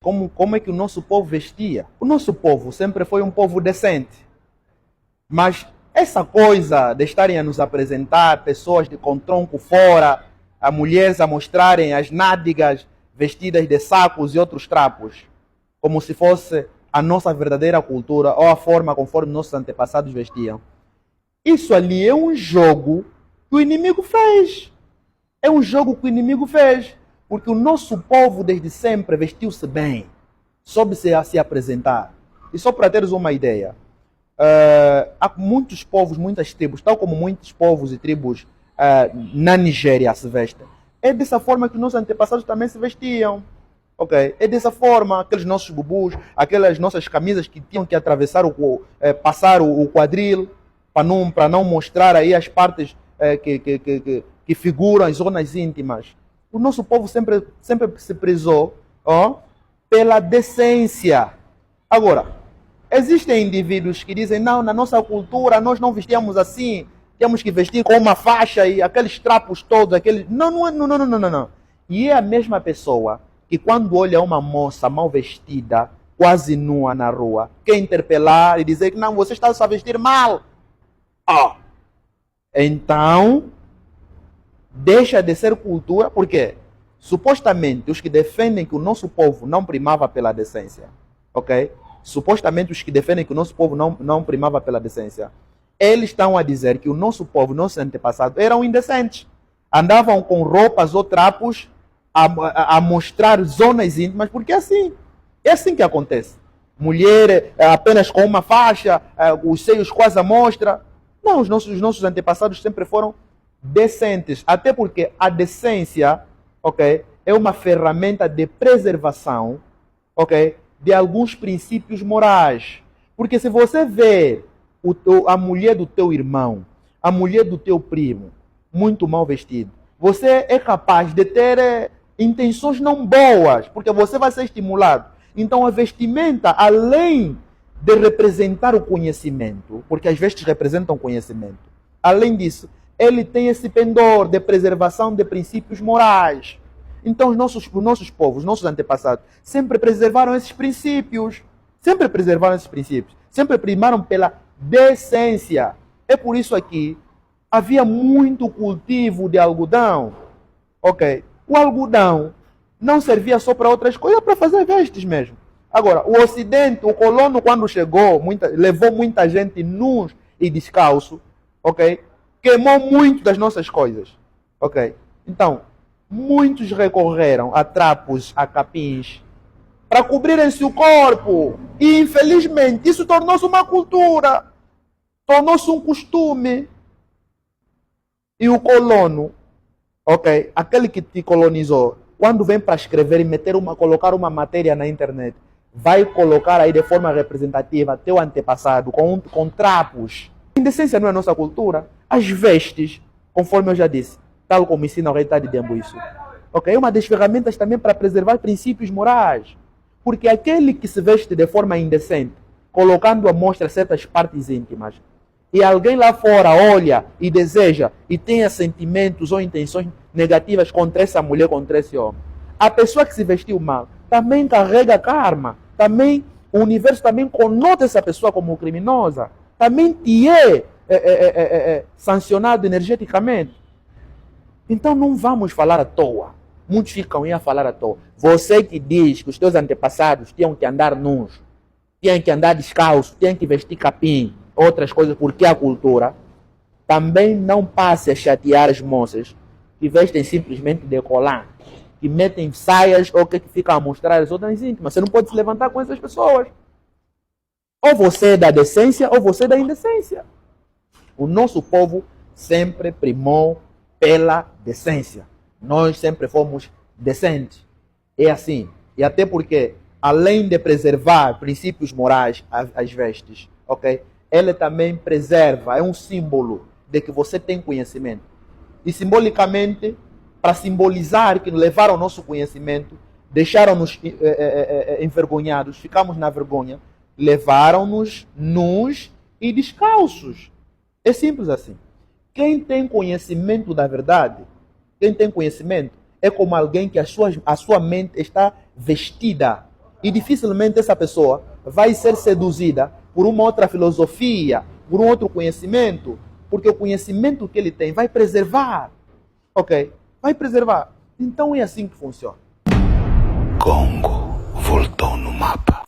como é que o nosso povo vestia. O nosso povo sempre foi um povo decente. Mas essa coisa de estarem a nos apresentar pessoas com tronco fora, a mulheres a mostrarem as nádegas vestidas de sacos e outros trapos, como se fosse a nossa verdadeira cultura ou a forma conforme nossos antepassados vestiam. Isso ali é um jogo que o inimigo fez. É um jogo que o inimigo fez. Porque o nosso povo desde sempre vestiu-se bem, soube se apresentar. E só para teres uma ideia, há muitos povos, muitas tribos, tal como muitos povos e tribos na Nigéria se vestem. É dessa forma que os nossos antepassados também se vestiam. Okay? É dessa forma, aqueles nossos bubus, aquelas nossas camisas que tinham que atravessar, passar o quadril, para não mostrar aí as partes que figuram as zonas íntimas. O nosso povo sempre se prezou pela decência. Agora, existem indivíduos que dizem, não, na nossa cultura nós não vestíamos assim, temos que vestir com uma faixa e aqueles trapos todos, aqueles... Não. E é a mesma pessoa que quando olha uma moça mal vestida, quase nua na rua, quer interpelar e dizer que não, você está a vestir mal. Então, deixa de ser cultura, porque supostamente os que defendem que o nosso povo não primava pela decência, ok? Supostamente os que defendem que o nosso povo não primava pela decência, eles estão a dizer que o nosso povo, nossos antepassados, eram indecentes. Andavam com roupas ou trapos a mostrar zonas íntimas, porque é assim que acontece. Mulher apenas com uma faixa, os seios quase à mostra. Não, os nossos antepassados sempre foram decentes, até porque a decência, ok, é uma ferramenta de preservação, ok, de alguns princípios morais. Porque se você vê a mulher do teu irmão, a mulher do teu primo, muito mal vestido, você é capaz de ter intenções não boas, porque você vai ser estimulado. Então a vestimenta, além de representar o conhecimento, porque as vestes representam conhecimento, além disso, ele tem esse pendor de preservação de princípios morais. Então os nossos povos, nossos antepassados, sempre preservaram esses princípios. Sempre primaram pela decência. É por isso aqui, havia muito cultivo de algodão. Ok? O algodão não servia só para outras coisas, para fazer vestes mesmo. Agora, o Ocidente, o colono, quando chegou, levou muita gente nus e descalço, ok? Queimou muito das nossas coisas, ok? Então, muitos recorreram a trapos, a capins, para cobrirem-se o corpo. E, infelizmente, isso tornou-se uma cultura, tornou-se um costume. E o colono, ok? Aquele que te colonizou, quando vem para escrever e colocar uma matéria na internet, vai colocar aí de forma representativa teu antepassado com trapos. Indecência não é nossa cultura. As vestes, conforme eu já disse, tal como ensina o rei Tade Dembo isso, ok? É uma das ferramentas também para preservar princípios morais. Porque aquele que se veste de forma indecente, colocando à mostra certas partes íntimas, e alguém lá fora olha e deseja e tenha sentimentos ou intenções negativas contra essa mulher, contra esse homem, a pessoa que se vestiu mal também carrega karma. Também, o universo também conota essa pessoa como criminosa. Também te é sancionado energeticamente. Então não vamos falar à toa. Muitos ficam aí a falar à toa. Você que diz que os teus antepassados tinham que andar nus, tinham que andar descalço, tinham que vestir capim, outras coisas, porque a cultura, também não passe a chatear as moças que vestem simplesmente decolar, que metem saias ou que ficam a mostrar as outras íntimas. Você não pode se levantar com essas pessoas. Ou você é da decência ou você é da indecência. O nosso povo sempre primou pela decência. Nós sempre fomos decentes. É assim. E até porque, além de preservar princípios morais, as vestes, ok? Ele também preserva, é um símbolo de que você tem conhecimento. E simbolicamente, para simbolizar que levaram o nosso conhecimento, deixaram-nos envergonhados, ficamos na vergonha, levaram-nos nus e descalços. É simples assim. Quem tem conhecimento da verdade, quem tem conhecimento, é como alguém que a sua mente está vestida, E dificilmente essa pessoa vai ser seduzida por uma outra filosofia, por um outro conhecimento, porque o conhecimento que ele tem vai preservar. Ok? Vai preservar. Então é assim que funciona. Congo voltou no mapa.